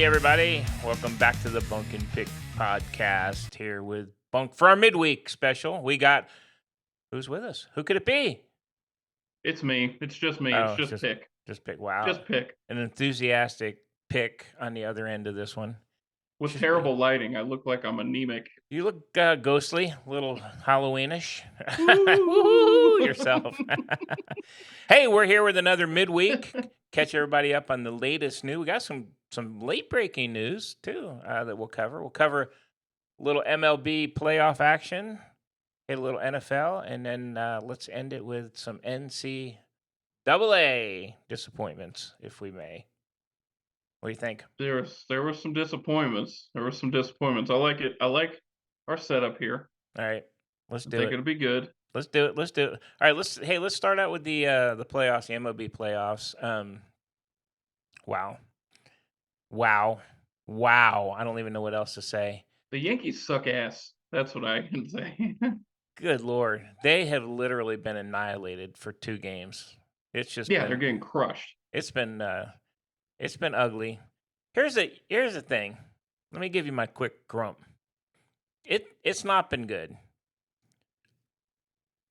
everybody. Welcome back to the Bunk and Pick podcast here with Bunk for our midweek special. We got, who's with us? Who could it be? It's me. It's just me. It's Oh, just Pick. just Pick. Wow. Just Pick. An enthusiastic Pick on the other end of this one. With terrible lighting, I look like I'm anemic. You look ghostly, a little Halloweenish. Woo! Yourself. Hey, we're here with another midweek. Catch everybody up on the latest news. We got some late breaking news too that we'll cover. We'll cover a little MLB playoff action, hit a little NFL, and then let's end it with some NCAA disappointments, if we may. What do you think? There were some disappointments. I like it. I like our setup here. All right, let's I do think it. it'll be good. Let's do it. All right, let's start out with the playoffs, the MLB playoffs. Wow. I don't even know what else to say. The Yankees suck ass. That's what I can say. Good Lord, they have literally been annihilated for 2 games. It's just they're getting crushed. It's been ugly. Here's the thing. Let me give you my quick grump. It's not been good.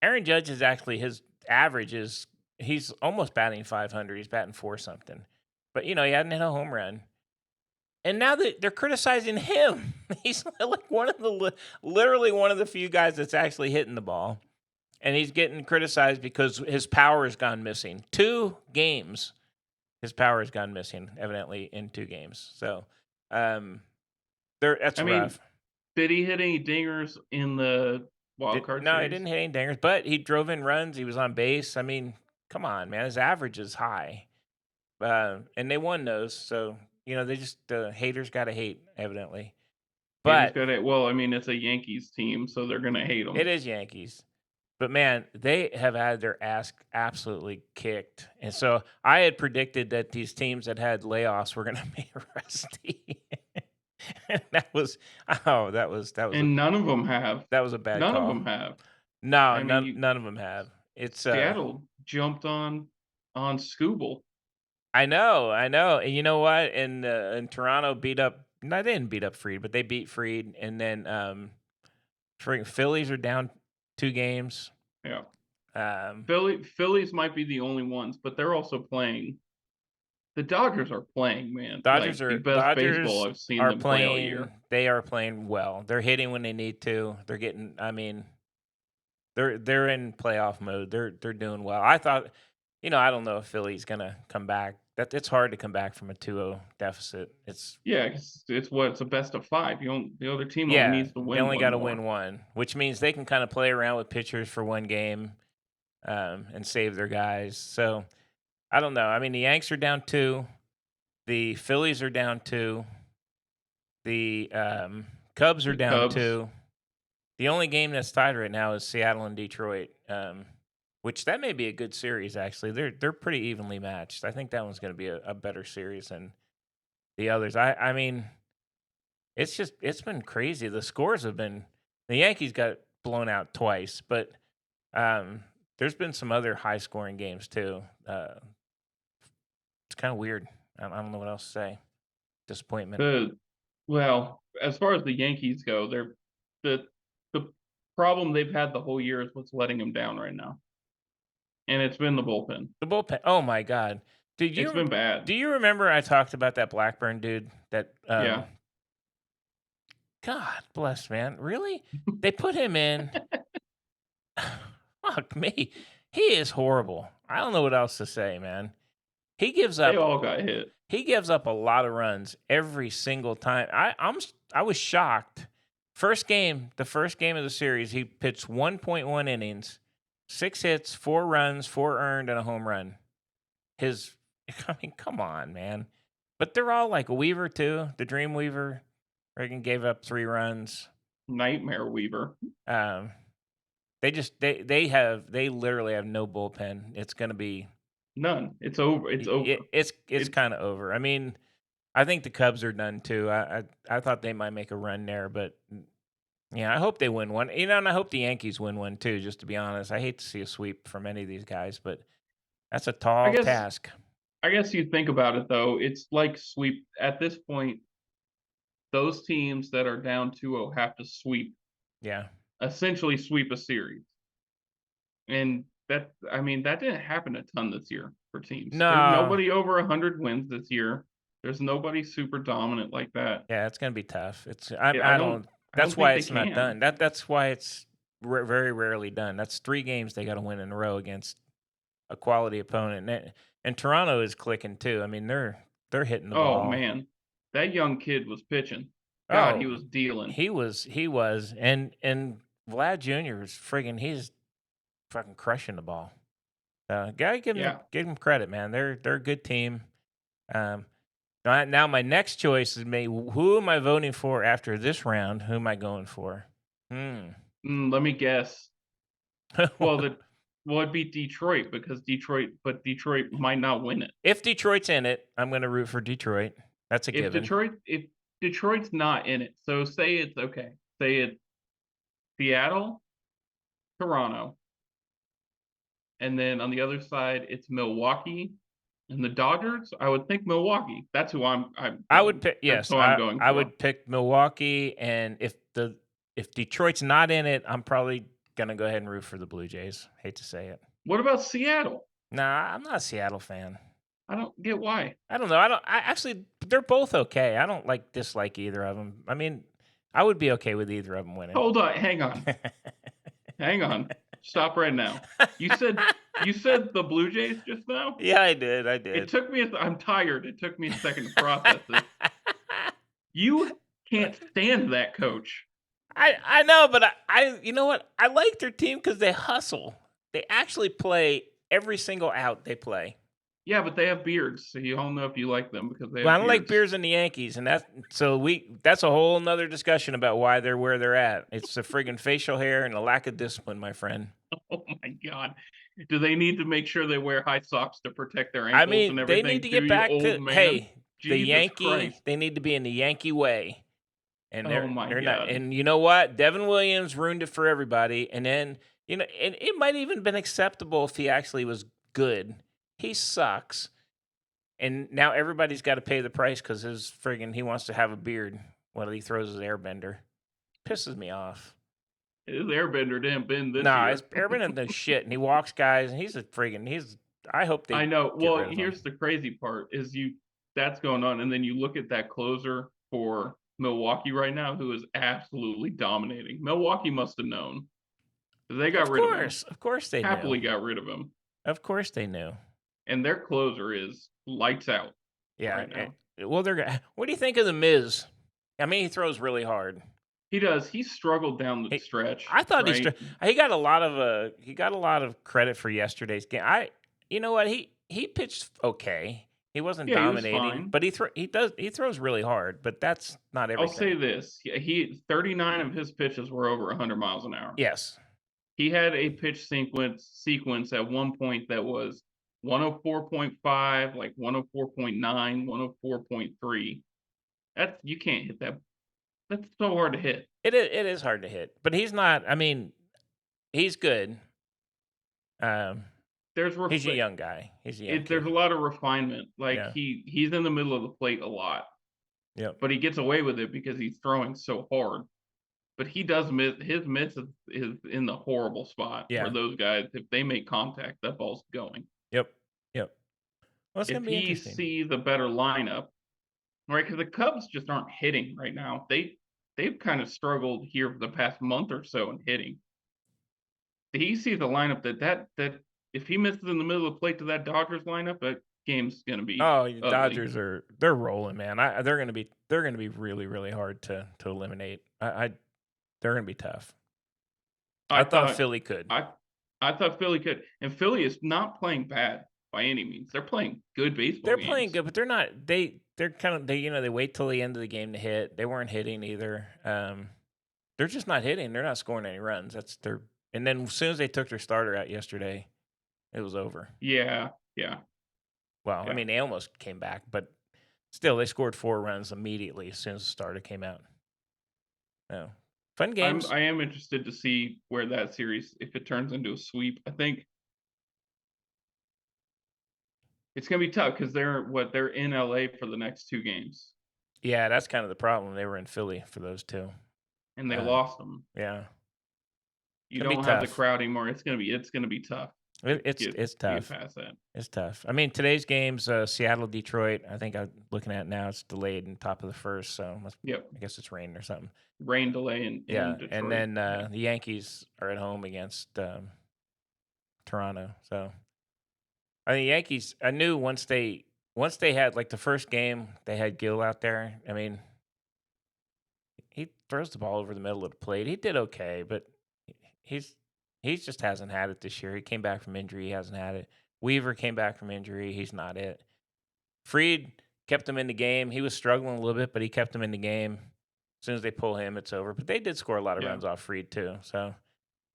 Aaron Judge is actually, his average is, he's almost batting 500. He's batting 4 something. But, he hadn't hit a home run. And now they're criticizing him. He's like literally one of the few guys that's actually hitting the ball. And he's getting criticized because his power has gone missing. 2 games, his power has gone missing, evidently, in 2 games. So, that's rough. Did he hit any dingers in the wild card series? No, he didn't hit any dingers, but he drove in runs. He was on base. I mean, come on, man. His average is high. And they won those. So, they just, haters got to hate, evidently. But it's a Yankees team, so they're going to hate them. It is Yankees. But, man, they have had their ass absolutely kicked. And so I had predicted that these teams that had layoffs were going to be rusty. that was. And none of them have. That was a bad call. None of them have. No, none of them have. It's Seattle jumped on Scooble. I know. And you know what? And Toronto beat up. No, they didn't beat up Fried, but they beat Fried. And then Phillies are down 2 games. Yeah. Phillies might be the only ones, but they're also playing. The Dodgers are playing, man. Dodgers are the best baseball I've seen them play all year. They are playing well. They're hitting when they need to. They're getting. I mean, they're in playoff mode. They're doing well. I thought, I don't know if Philly's gonna come back. It's hard to come back from a 2-0 deficit. It's a best of 5. The other team only needs to win. They only got to win 1, which means they can kind of play around with pitchers for 1 game, and save their guys. So I don't know. I mean, the Yanks are down 2, the Phillies are down 2, the Cubs are down 2. The only game that's tied right now is Seattle and Detroit. Which that may be a good series, actually. They're pretty evenly matched. I think that one's going to be a better series than the others. I mean, it's been crazy. The scores have been, the Yankees got blown out twice, but there's been some other high-scoring games, too. It's kind of weird. I don't know what else to say. Disappointment. Well, as far as the Yankees go, the problem they've had the whole year is what's letting them down right now. And it's been the bullpen. The bullpen. Oh my God! It's been bad. Do you remember I talked about that Blackburn dude? Yeah. God bless, man. Really? They put him in. Fuck me. He is horrible. I don't know what else to say, man. He gives up. They all got hit. He gives up a lot of runs every single time. I was shocked. The first game of the series, he pitched 1.1 innings. 6 hits, 4 runs, 4 earned, and a home run. Come on, man. But they're all like Weaver, too. The Dream Weaver, Reagan gave up 3 runs. Nightmare Weaver. They literally have no bullpen. It's going to be none. It's over. It's over. It's kind of over. I mean, I think the Cubs are done, too. I thought they might make a run there, but yeah, I hope they win one. And I hope the Yankees win one too, just to be honest. I hate to see a sweep from any of these guys, but that's a tall task. I guess you think about it though, it's like sweep at this point, those teams that are down 2-0 have to Yeah. essentially sweep a series. And that I mean, that didn't happen a ton this year for teams. There's No. nobody over 100 wins this year. There's nobody super dominant like that. Yeah, it's gonna be tough. Yeah, I don't. I don't That's why think they it's not can. done. That's why it's very rarely done. That's 3 games they got to win in a row against a quality opponent. And Toronto is clicking too. I mean, they're hitting the Oh ball. man, that young kid was pitching. God, he Oh, was dealing. he was, and Vlad Jr. is friggin' he's fucking crushing the ball. Gotta Yeah. give him credit, man. They're a good team. Um, now my next choice is me. Who am I voting for after this round? Who am I going for? Hmm. Let me guess. Well, it'd be Detroit because Detroit might not win it. If Detroit's in it, I'm going to root for Detroit. That's a given. If Detroit's not in it, so say it's okay. Say it's Seattle, Toronto, and then on the other side it's Milwaukee and the Dodgers. I would think Milwaukee. That's who I'm I would going. pick. That's Yes, who I'm going I for. would pick Milwaukee, and if Detroit's not in it, I'm probably gonna go ahead and root for the Blue Jays. Hate to say it. What about Seattle? Nah, I'm not a Seattle fan. I don't get why. I don't know. I don't. I actually, they're both okay. I don't dislike either of them. I mean, I would be okay with either of them winning. Hold on, hang on. Stop right now. You said the Blue Jays just now? Yeah, I did. I It did. took me I'm tired. It took me a second to process this. You can't stand that coach. I know, but I you know what? I like their team because they hustle. They actually play every single out they play. Yeah, but they have beards, so you all know if you like them because they Well, have I don't like beards. beers in the Yankees, and that's a whole nother discussion about why they're where they're at. It's the friggin' facial hair and a lack of discipline, my friend. Oh my god. Do they need to make sure they wear high socks to protect their I ankles and mean, they need everything to too, get you back old to man? the Jesus Yankee. Christ. They need to be in the Yankee way. And Oh my they're not. god. And you know what? Devin Williams ruined it for everybody. And then and it might even been acceptable if he actually was good. He sucks, and now everybody's got to pay the price because he wants to have a beard while he throws his airbender. Pisses me off. His airbender didn't bend this Nah, his year. airbender does shit, and he walks guys, and he's. I hope I they know. get Well, rid of him. here's the crazy part is that's going on, and then you look at that closer for Milwaukee right now, who is absolutely dominating. Milwaukee must have known. 'Cause they got rid of him. Of course they knew. Happily got rid of him. Of course they knew. And their closer is lights out Yeah. right now. Well, they're. What do you think of the Miz? I mean, he throws really hard. He does. He struggled down the He, stretch, I thought right? he got a lot of credit for yesterday's game. You know what, he pitched okay. He wasn't Yeah, he was dominating, fine. but he throws really hard. But that's not I'll say everything. this. He 39 of his pitches were over 100 miles an hour. Yes. He had a pitch sequence at one point that was 104.5, like 104.9, 104.3. That's you can't hit that. That's so hard to hit. It is hard to hit, but he's not. I mean, he's good. Um, There's he's a young guy. He's a young there's kid. a lot of refinement. Like Yeah. he's in the middle of the plate a lot, Yep. but he gets away with it because he's throwing so hard. But he does miss his miss is in the horrible spot where Yeah. those guys, if they make contact, that ball's going. Yep. Yep. Well, it's If gonna be he interesting. sees a better lineup, right? Because the Cubs just aren't hitting right now. They've kind of struggled here for the past month or so in hitting. He sees a lineup that if he misses in the middle of the plate to that Dodgers lineup, that game's gonna be Oh, the ugly. Dodgers they're rolling, man. They're gonna be really really hard to eliminate. They're gonna be tough. I I thought thought Philly could. I thought Philly could, and Philly is not playing bad by any means. They're playing good baseball They're playing games. good, but they're not. They're kind of they wait till the end of the game to hit. They weren't hitting either. They're just not hitting. They're not scoring any runs. That's their. And then as soon as they took their starter out yesterday, it was over. Yeah, yeah, Well, I yeah. mean they almost came back, but still they scored 4 runs immediately as soon as the starter came out. Oh, fun games. I am interested to see where that series, if it turns into a sweep. I think It's gonna be tough because they're in LA for the next 2 games, Yeah, that's kind of the problem. They were in Philly for those 2. and they Um, lost them. yeah, You can be don't have the tough. crowd anymore. It's gonna be tough It, it's get it's get tough. past that. It's tough. I mean, today's game's Seattle Detroit. I think I'm looking at now. It's delayed in top of the first, so Yep. I guess it's raining or something. Rain delay in Yeah, and Detroit. then Yeah. the Yankees are at home against Toronto. So I mean, the Yankees. I knew once they had like the first game, they had Gill out there. I mean, he throws the ball over the middle of the plate. He did okay, but he's he's just hasn't had it this year. He came back from injury. He hasn't had it. Weaver came back from injury. He's not it. Freed kept him in the game. He was struggling a little bit, but he kept him in the game. As soon as they pull him, it's over. But they did score a lot of Yeah. runs off Freed too. So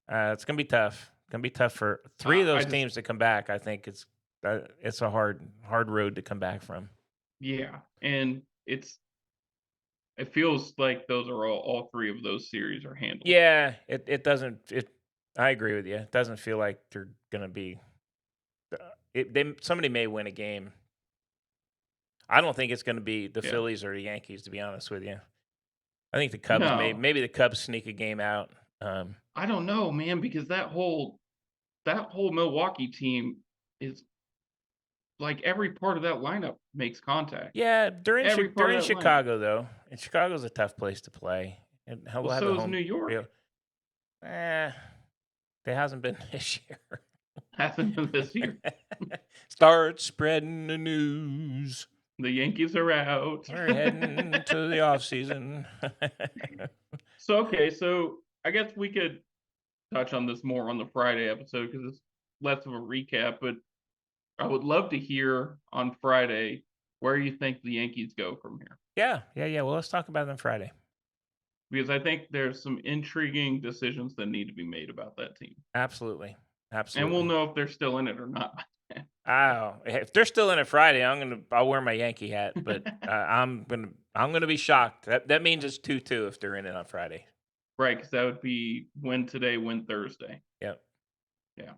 it's gonna be tough. It's gonna be tough for three of I those just teams to come back. I think it's a hard road to come back from. yeah, and it feels like those are all 3 of those series are handled. Yeah, it doesn't. I agree with you. It doesn't feel like they're gonna be. Somebody may win a game. I don't think it's gonna be the Yeah. Phillies or the Yankees. To be honest with you, I think the Cubs No, maybe the Cubs sneak a game out. I don't know, man, because that whole Milwaukee team is like every part of that lineup makes contact. Yeah, Every they're part of in that lineup. Chicago though, and Chicago's a tough place to play. And Well, we'll have the so is home New field. York. Eh, they hasn't been this year. Hasn't been this year. Start spreading the news. The Yankees are out. We're heading to the off season. So I guess we could touch on this more on the Friday episode because it's less of a recap, but I would love to hear on Friday where you think the Yankees go from here. Yeah. Well, let's talk about it on Friday. Because I think there's some intriguing decisions that need to be made about that team. Absolutely, And we'll absolutely. know if they're still in it or not. Oh, if they're still in it Friday, I'll wear my Yankee hat, but I'm gonna be shocked. That means it's 2-2 if they're in it on Friday. Right, because that would be win today, win Thursday. Yep, Yeah.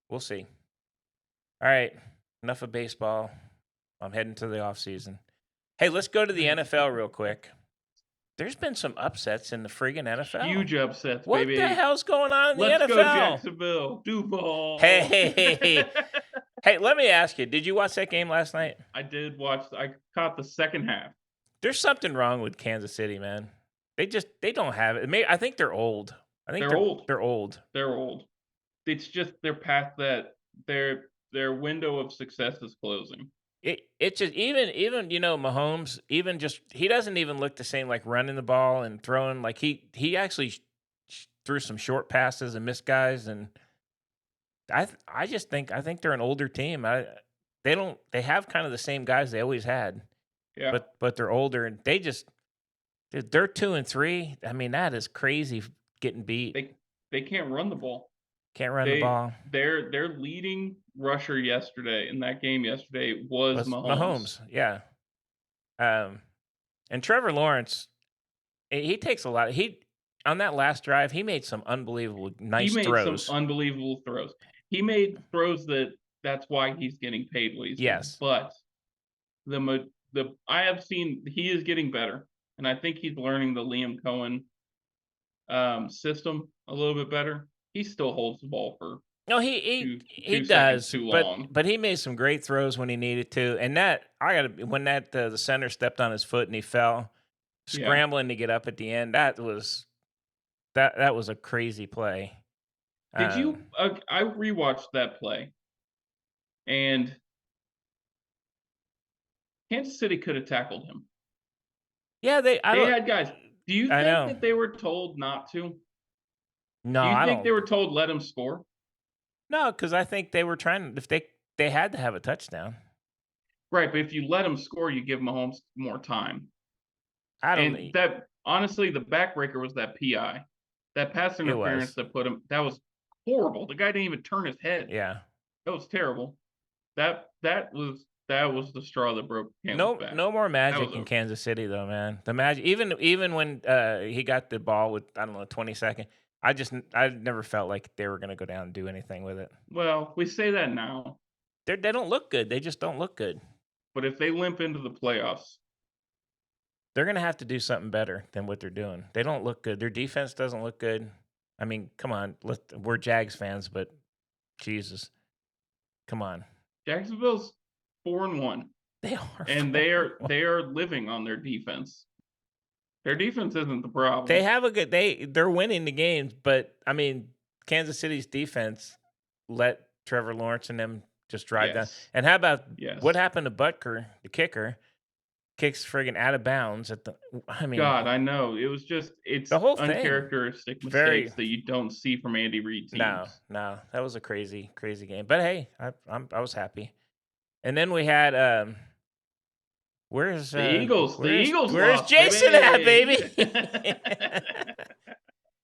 we'll see. All right, enough of baseball. I'm heading to the off season. Hey, let's go to the NFL real quick. There's been some upsets in the friggin' NFL. Huge upsets, What the baby. hell's going on in the Let's go, NFL? Jacksonville. Duval. Hey, hey, let me ask you, did you watch that game last night? I caught the second half. There's something wrong with Kansas City, man. They don't have it. I think they're old. I think They're old. they're old. They're old. It's just they're past that. Their window of success is closing. It just even Mahomes, even just he doesn't even look the same, like running the ball and throwing, like he actually threw some short passes and missed guys. And I think they're an older team. They have kind of the same guys they always had, Yeah. but they're older, and dude, they're 2-3. I mean, that is crazy getting beat. They can't run the ball. Can't run the ball. Their leading rusher yesterday in that game yesterday was Was Mahomes. Mahomes, yeah. And Trevor Lawrence, he takes a lot. He On that last drive, he made some unbelievable He nice made some throws. unbelievable throws. He made throws that's why he's getting paid what he's getting. Yes. But I have seen he is getting better, and I think he's learning the Liam Cohen system a little bit better. He still holds the ball for No, he 2 seconds does, too but long. he made some great throws when he needed to. And that I got when that the center stepped on his foot and he fell, Yeah. scrambling to get up at the end. That was a crazy play. Did you? I rewatched that play, and Kansas City could have tackled him. Yeah, They had guys. Do you I think know. that they were told not to? No, Do you I think don't. they were told let him score? No, because I think they were trying. If they had to have a touchdown. Right, but if you let him score, you give Mahomes more time. I don't. And that honestly, the backbreaker was that PI, that pass It interference was. that put him. That was horrible. The guy didn't even turn his head. Yeah. That was terrible. That was the straw that broke Camel's back. No more magic was in a- Kansas City though, man. The magic, even when he got the ball with, I don't know, 20 seconds. I never felt like they were gonna go down and do anything with it. Well, we say that now. They don't look good. They just don't look good. But if they limp into the playoffs, They're gonna have to do something better than what they're doing. They don't look good. Their defense doesn't look good. I mean, come on. We're Jags fans, but Jesus, come on. Jacksonville's 4-1, They are and 4-1. they are living on their defense. Their defense isn't the They problem. have a good they're winning the games, but I mean, Kansas City's defense let Trevor Lawrence and them just drive down. Yes, And how about what yes. happened to Butker, the kicker, kicks friggin' out of bounds at the I mean, God, I know. the It's whole thing. uncharacteristic Very mistakes that you don't see from Andy Reid no, teams. no, that was a crazy, crazy game. But hey, I was happy. And then we had The Eagles where's lost, Jason at, baby. baby?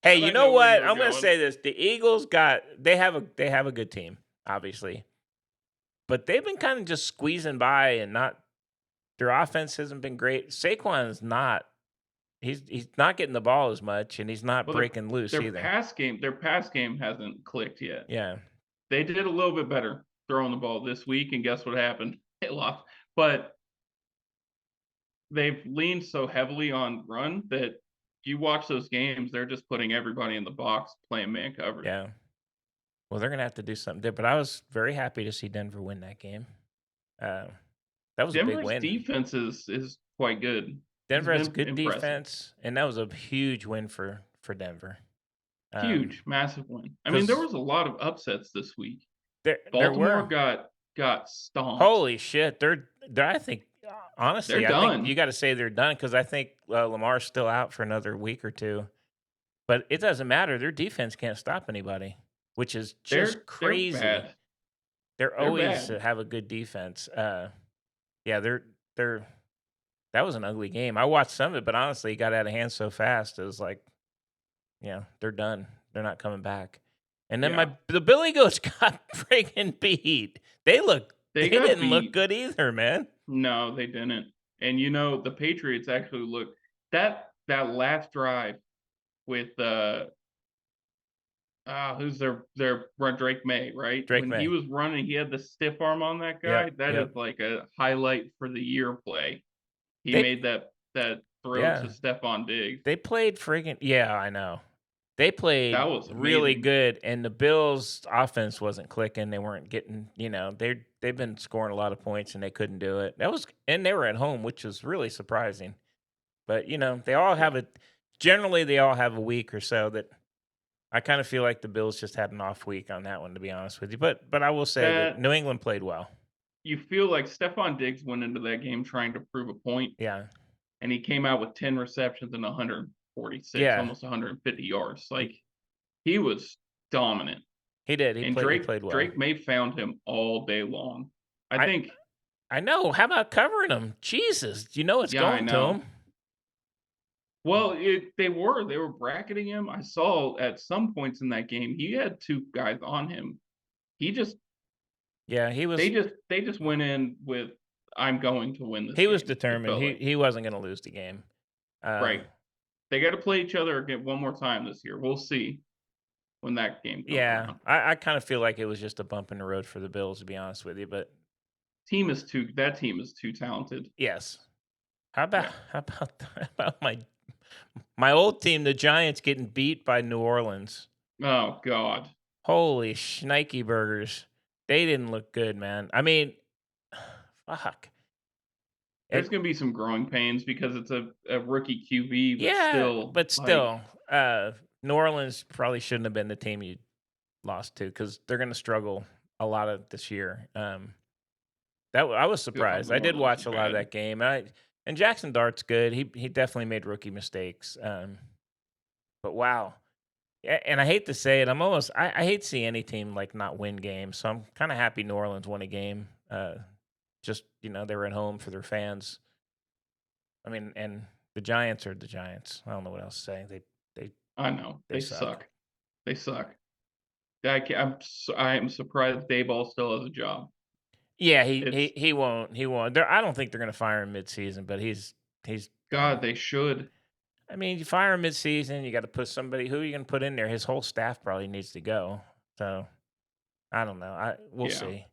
Hey, God, you I know know where what? you were I'm gonna going. say this: the Eagles they have a good team, obviously, but they've been kind of just squeezing by and not. Their offense hasn't been great. Saquon's not. He's not getting the ball as much, and he's not Well, breaking loose either. their pass game hasn't clicked yet. Yeah, They did a little bit better throwing the ball this week, and guess what happened? They lost. But they've leaned so heavily on run that you watch those games, they're just putting everybody in the box playing man coverage. yeah. Well, they're gonna have to do something different. But I was very happy to see Denver win that game. Uh, that was a big Denver's win. defense is quite good. It's Denver has been good impressive. defense, and that was a huge win for Denver. Huge, massive win. I mean, there Because was a lot of upsets this week. there Baltimore were got stomped. holy shit, they're I think They're honestly, I think you done. got to say they're done because I think Lamar's still out for another week or two. But it doesn't matter. Their defense can't stop anybody, which is just They're crazy. bad. They're They're always bad. have a good defense. Yeah, they're that was an ugly game. I watched some of it, but honestly, it got out of hand so fast. It was like, yeah, they're done. They're not coming back. And then Yeah. the Billy Goats got friggin' beat. They They got didn't look beat. good either, man. No, they didn't. And the Patriots actually look that last drive with who's their run Drake May, right? Drake When he May. was running, he had the stiff arm on that guy. Yep, That is yep. like a highlight for the year play. He They made that throw to yeah. Stephon Diggs. They played friggin' yeah, I know. They That played was really amazing. good, and the Bills' offense wasn't clicking. They weren't getting, they've been scoring a lot of points and they couldn't do it. And they were at home, which was really surprising. But they all Yeah. have generally they all have a week or so that I kind of feel like the Bills just had an off week on that one, to be honest with you. But I will say that That New England played well. you feel like Stephon Diggs went into that game trying to prove a point, Yeah, and he came out with 10 receptions and 146, yeah, almost 150 yards. he, Like he was dominant. he did. And He played well. Drake May found him all day long. I I think I know. How about covering him? Jesus, you know it's yeah, I going to know. him. Well, they were bracketing him. I saw at some points in that game, he had 2 guys on him. He just Yeah, they just went in with, "I'm going to win this he was game," it determined. felt like. He wasn't going to lose the game. Uh, Right. They gotta play each other again one more time this year. We'll see when that game comes yeah, around. I kind of feel like it was just a bump in the road for the Bills, to be honest with you. But That team is too talented. yes, Yeah. how about my old team, the Giants, getting beat by New Orleans? Oh god. Holy shnikey burgers! They didn't look good, man. I mean, fuck. There's It, gonna be some growing pains because it's a rookie QB, but yeah, still, but like, still, New Orleans probably shouldn't have been the team you lost to because they're going to struggle a lot of this year. I was God, surprised. New I did Orleans is watch a lot of bad. that game, and Jackson Dart's good. He definitely made rookie mistakes. But wow, and I hate to say it, I hate to see any team like not win games. So I'm kind of happy New Orleans won a game. Just they were at home for their fans. I mean, and the Giants are the Giants. I don't know what else to say. They I know. they They suck. suck. They suck. I am surprised Dayball still has a job. Yeah, It's he won't I don't think they're going to fire him midseason, but he's God, done. they should. I mean, you fire him midseason, you got to put somebody. Who are you going to put in there? His whole staff probably needs to go. So I don't know. We'll Yeah. see.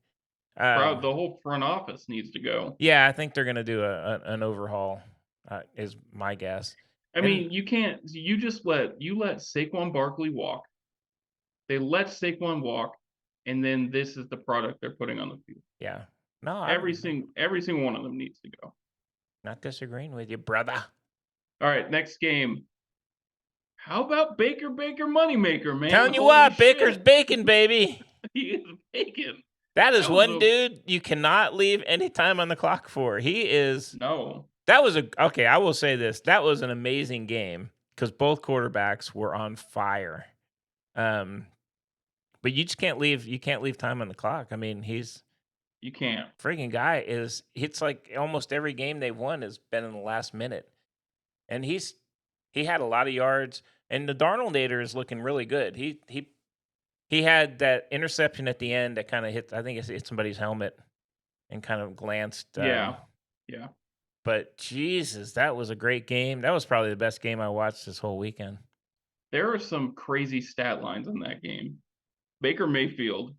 Proud Um, the whole front office needs to go. yeah, I think they're gonna do an overhaul, is my guess. I And mean, you can't you just let Saquon Barkley walk. They let Saquon walk, and then this is the product they're putting on the field. yeah, no, Every single one of them needs to go. not disagreeing with you, brother. All right, next game. How about Baker Moneymaker, man? Telling you Holy what, Baker's shit. bacon, baby. He is bacon. That is That was one a dude you cannot leave any time on the clock for. He is. no. That was a okay. I will say this. That was an amazing game because both quarterbacks were on fire. Um, but you just can't leave. You can't leave time on the clock. I mean, he's You can't. freaking guy is. It's like almost every game they've won has been in the last minute, and he had a lot of yards. And the Darnold Nader is looking really good. He had that interception at the end that kind of hit. I think it hit somebody's helmet and kind of glanced. Yeah. Yeah. But Jesus, that was a great game. That was probably the best game I watched this whole weekend. There are some crazy stat lines in that game. Baker Mayfield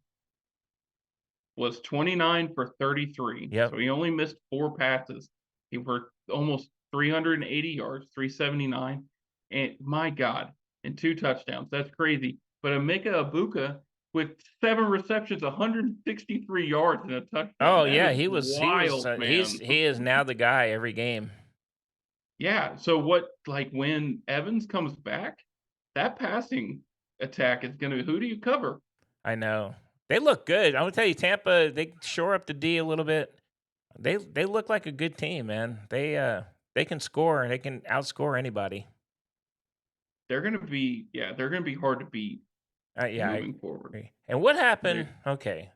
was 29 for 33. Yep. So he only missed 4 passes. He were almost 380 yards, 379. And my God, and 2 touchdowns. That's crazy. But Emeka Ibuka with 7 receptions, 163 yards and a touchdown. Oh That yeah, is he was wild, man. he is now the guy every game. Yeah. So what like when Evans comes back, that passing attack is gonna who do you cover? I know. They look good. I'm gonna tell you, Tampa, they shore up the D a little bit. They look like a good team, man. They can score. They can outscore anybody. They're gonna be hard to beat Yeah, I moving forward. agree. And what happened? They're Okay,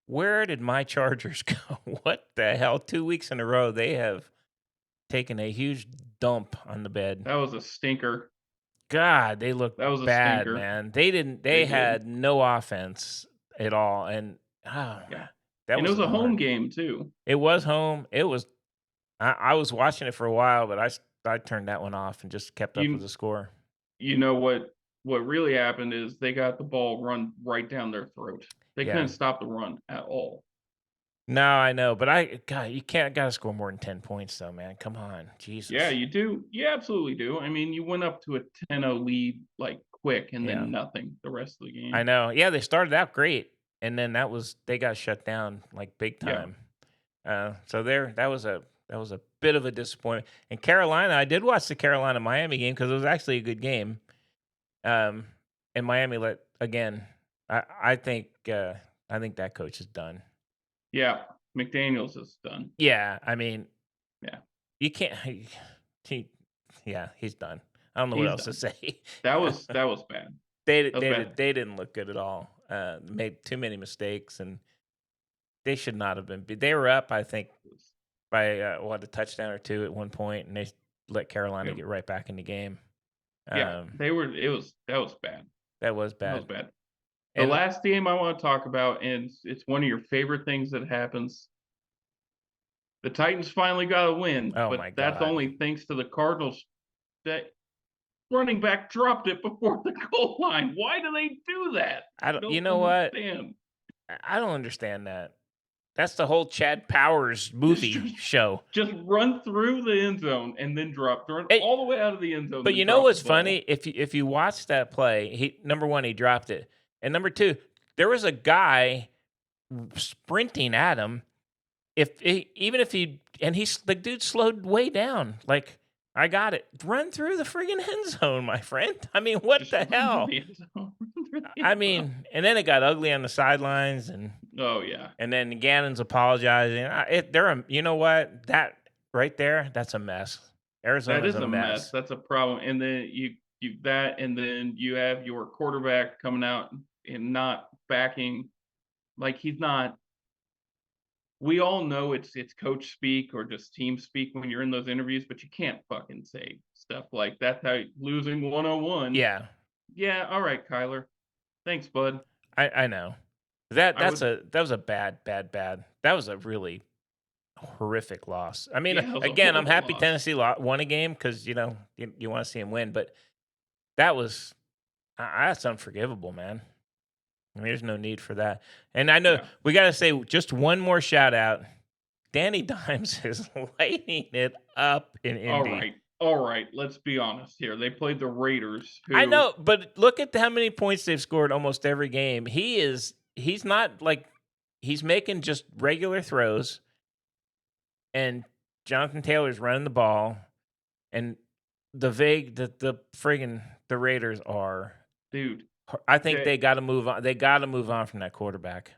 where did my Chargers go? What the hell? 2 weeks in a row, they have taken a huge dump on the bed. that was a stinker. God, they look That was a bad, stinker. man. They didn't. They They did. had no offense at all, and oh, Yeah. that And it was was a home annoying. game too. It was home. It was. I was watching it for a while, but I turned that one off and just kept up with You the score. you know what really happened is they got the ball run right down their throat. They Yeah. couldn't stop the run at all. No, I know, but God, you can't gotta score more than 10 points though, man. Come on, Yeah, Jesus. you do. You absolutely do. I mean, you went up to a 10-0 lead like quick and Yeah, then nothing the rest of the I game. know. Yeah, they started out great, and then they got shut down like big Yeah. time. So that was a bit of a disappointment. And Carolina, I did watch the Carolina Miami game because it was actually a good game. Um, and Miami let again. I think I think that coach is done. Yeah. McDaniels is done. Yeah, I mean, Yeah. you can't. He, yeah, he's done. I don't know what He's else to done. say. That was bad. That was bad. They didn't look good at all. Made too many mistakes, and they should not have been. They were up, I think, by a touchdown or two at one point, and they let Carolina Yeah. get right back in the game. Yeah. They were that was bad. That was That was bad. bad. The And last game I want to talk about, and it's one of your favorite things that happens. The Titans finally got a win, oh but my that's God, only thanks to the Cardinals. That running back dropped it before the goal line. Why do they do that? I I don't. You don't know what? understand. I don't understand that. That's the whole Chad Powers Just, movie just, show. just run through the end zone and then run It, all the way out of the end zone, but then you know drop the what's ball. funny? If you watch that play, he number one, he dropped it, and number two, there was a guy sprinting at him. Even if he and he's the dude slowed way down. Like, I got it. Run through the friggin' end zone, my friend. I mean, what Just the run through hell? the end zone. Run through the I end zone. mean, and then it got ugly on the sidelines, Oh yeah, and then Gannon's apologizing. You know what? That right there, that's a mess. that Arizona's is a a mess. mess. That's a problem. And then you that, and then you have your quarterback coming out and not backing. Like he's not. We all know it's coach speak or just team speak when you're in those interviews, but you can't fucking say stuff like that's how losing 101. Yeah, Yeah, all right, Kyler. Thanks, bud. I know. I would That was a bad. That was a really horrific loss. I mean, yeah, it was a again, I'm horrible happy loss. Tennessee won a game because you want to see him win, but that was that's unforgivable, man. I mean, there's no need for that. And I know Yeah. we got to say just one more shout out. Danny Dimes is lighting it up in All Indy. right. All right. Let's be honest here. They played the Raiders, I who, know, but look at how many points they've scored almost every game. He's not like he's making just regular throws, and Jonathan Taylor's running the ball, and the friggin' the Raiders are. dude, I think they, they got to move on. They got to move on from that quarterback.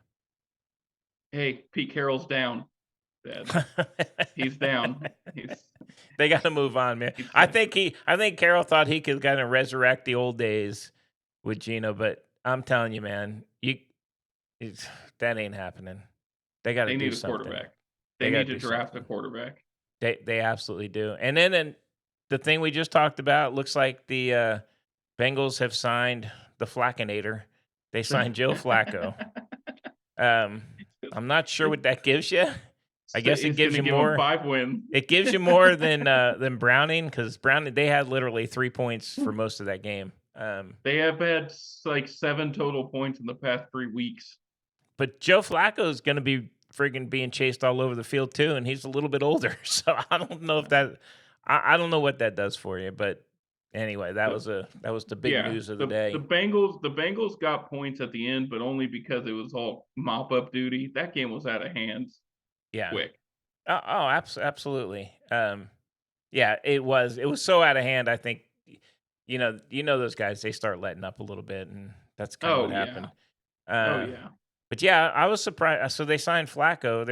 hey, Pete Carroll's down, Dad. He's down. They got to move on, man. He's I think Carroll thought he could kind of resurrect the old days with Gino, but I'm telling you, man, it's, that ain't happening. They got to they do need a something. quarterback. They They got need to to do draft a something. quarterback. They absolutely do. And the thing we just talked about looks like the Bengals have signed the Flackinator. They signed Joe Flacco. Um, I'm not sure what that gives you. I So guess it he's gives gonna you give him more. 5 wins. It gives you more than Browning, because Browning they had literally 3 points for most of that game. They have had like 7 total points in the past 3 weeks. But Joe Flacco is going to be friggin' being chased all over the field too, and he's a little bit older, so I don't know if that. I don't know what that does for you, but anyway, The that was the big Yeah, news of the the day. Bengals got points at the end, but only because it was all mop up duty. That game was out of hands Yeah. quick. Absolutely. Yeah, it was so out of hand. I think you know those guys. They start letting up a little bit, and that's kind of Oh what yeah. happened. Oh Uh, yeah. but yeah, I was surprised. So they signed Flacco.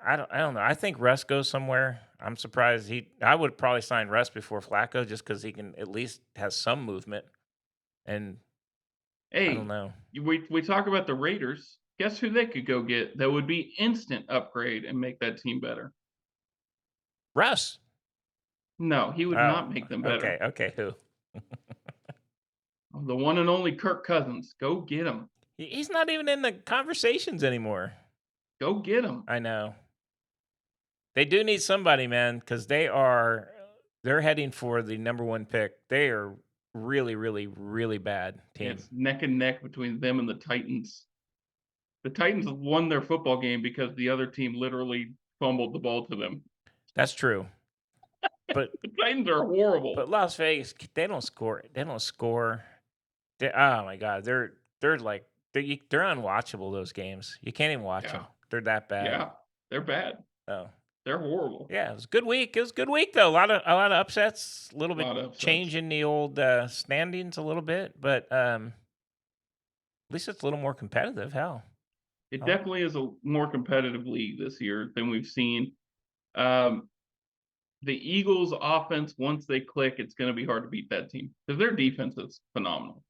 I don't know. I think Russ goes somewhere. I'm surprised I would probably sign Russ before Flacco just because he can at least has some movement. And I don't Hey, know. we talk about the Raiders. Guess who they could go get that would be instant upgrade and make that team better? Russ. No, he would Oh, not make them okay. better. Okay. Who? The one and only Kirk Cousins. Go get him. He's not even in the conversations anymore. Go get him. I know. They do need somebody, man, because they're heading for the number one pick. They are really, really, really bad team. It's neck and neck between them and the Titans. The Titans won their football game because the other team literally fumbled the ball to them. That's true. But The Titans are horrible. Las Vegas, they don't score. They don't score. Oh my god, they're like they're unwatchable. Those games, you can't even watch Yeah. them. They're that bad. Yeah. They're bad. Oh They're horrible. yeah, it was a good week. It was a good week though. A lot of upsets. A little A bit lot of upsets. change in the old standings a little bit, but at least it's a little more competitive. Hell, It I like. definitely is a more competitive league this year than we've seen. Um, the Eagles' offense, once they click, it's going to be hard to beat that team because their defense is phenomenal.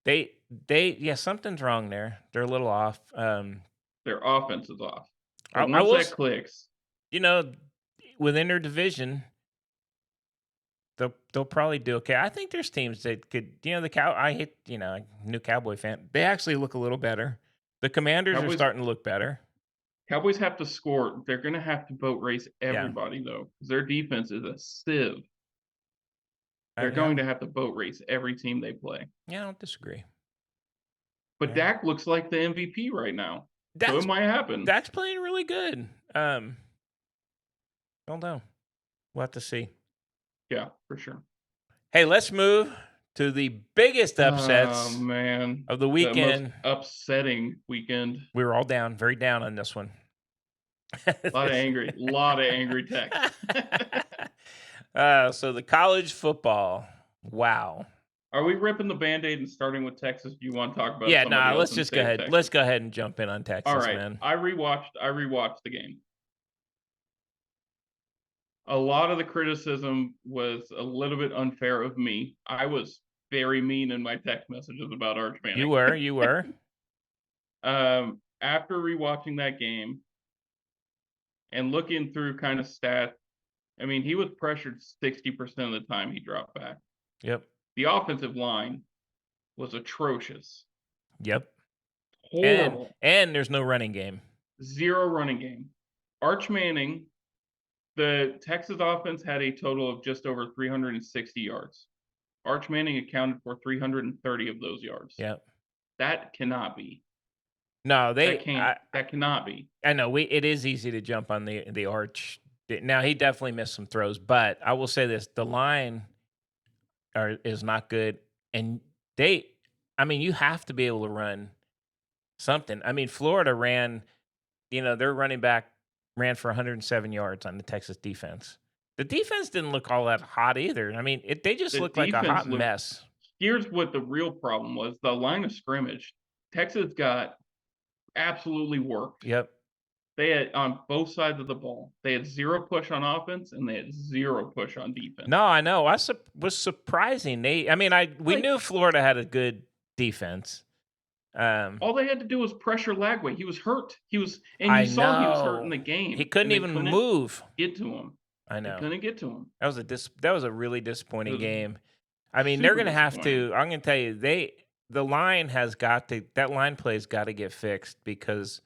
Yeah, something's wrong there. They're a little off. Their offense is off. I, But I once will, that clicks, you know, within their division, they'll probably do okay. I think there's teams that could, the cow. I hate, new Cowboy fan. They actually look a little better. The Commanders are Cowboys starting to look better. Cowboys have to score. They're going to have to boat race Yeah, everybody though, because their defense is a sieve. They're yeah, going to have to boat race every team they play. yeah. I don't disagree. But Yeah, Dak looks like the MVP right now, so it Dak's might happen. Dak's playing really good. Don't know. We'll have to see. Yeah, for sure. Hey, let's move to the biggest Oh upsets man, of the the most weekend. upsetting weekend. We were all down, very down on this one. This- Lot of angry texts. so the college football. Wow. Are we ripping the Band-Aid and starting with Texas? Do you want to talk about Yeah, somebody nah, else let's in the just go state of ahead. Let's Texas? go ahead and jump in on All Texas, right. man. I rewatched the game. A lot of the criticism was a little bit unfair of me. I was very mean in my text messages about Arch Manning. You were. After rewatching that game and looking through kind of stats, I mean, he was pressured 60% of the time he dropped back. Yep. The offensive line was atrocious. Yep. Horrible. And there's no running game. Zero running game. Arch Manning, the Texas offense had a total of just over 360 yards. Arch Manning accounted for 330 of those yards. Yep. That cannot be. No, That can't. That cannot be. I know it is easy to jump on the Arch. Now he definitely missed some throws, but I will say this: the line is not good, and they, I mean, you have to be able to run something. I mean, Florida ran, their running back ran for 107 yards on the Texas defense. The defense didn't look all that hot either. I mean, they just The looked like a defense hot looked. mess. Here's what the real problem was: the line of scrimmage. Texas got absolutely worked. Yep. They had on both sides of the ball. They had zero push on offense and they had zero push on defense. No, I know. Was surprising. I mean, we Like knew Florida had a good defense. all they had to do was pressure Lagway. He was hurt. And you I saw he was hurt in know. the He game, couldn't and they even couldn't move. get to him. I They know. couldn't get to him. That was a really It disappointing was game. I mean, they're super gonna have disappointing. to. I'm gonna tell you, the line has got to. That line play's got to get fixed because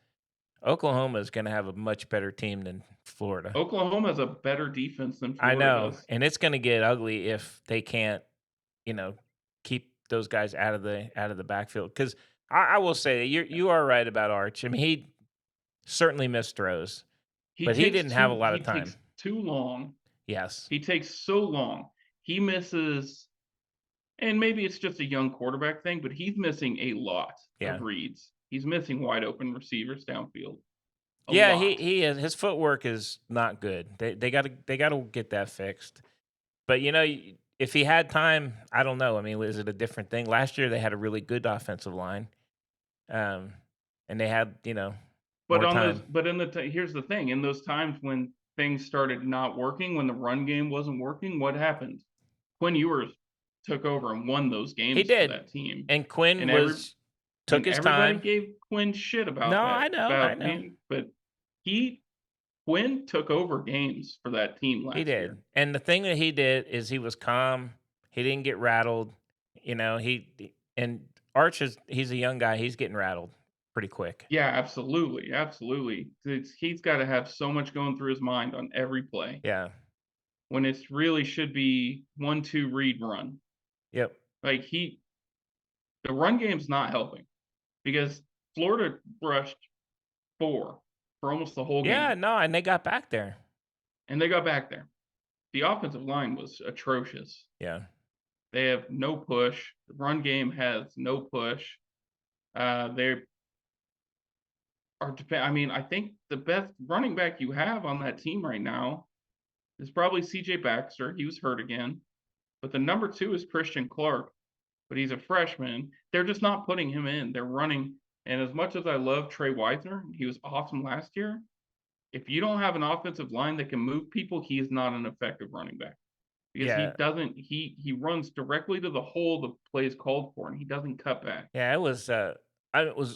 Oklahoma is gonna have a much better team than Florida. Oklahoma has a better defense than I Florida know, does. and it's gonna get ugly if they can't, you know, keep those guys out of the backfield. Because I will say you are right about Arch. I mean, he certainly missed throws, but he didn't have a lot He of time. takes too long. Yes. He takes so long. He misses, and maybe it's just a young quarterback thing, but he's missing a lot Yeah. of reads. He's missing wide open receivers downfield. A Yeah, lot. he is. His footwork is not good. They got to get that fixed. But if he had time, I don't know. I mean, is it a different thing? Last year they had a really good offensive line, um, and they had But more on those, time. but in here's the thing: in those times when things started not working, when the run game wasn't working, what happened? Quinn Ewers took over and won those He games for did, that team, and Quinn and took his everybody time. gave Quinn shit No, about I that, know, I about know. him, but he Quinn took over games for that team He last year. did, and the thing that he did is he was calm. He didn't get rattled. And Arch he's a young guy. He's getting rattled pretty quick. Yeah, absolutely, absolutely. He's got to have so much going through his mind on every play Yeah. when it really should be 1-2 read run. Yep. Like the run game's not helping because Florida rushed 4 for almost the whole Yeah. game, No, and they got back there. and they got back there. The offensive line was atrocious. Yeah. They have no push. The run game has no push. They are. I mean, I think the best running back you have on that team right now is probably C.J. Baxter. He was hurt again, but the number 2 is Christian Clark, but he's a freshman. They're just not putting him in. They're running. And as much as I love Trey Weisner, he was awesome last year. If you don't have an offensive line that can move people, he is not an effective running back because he Yeah. doesn't. He runs directly to the hole the play is called for, and he doesn't cut back. Yeah. It was.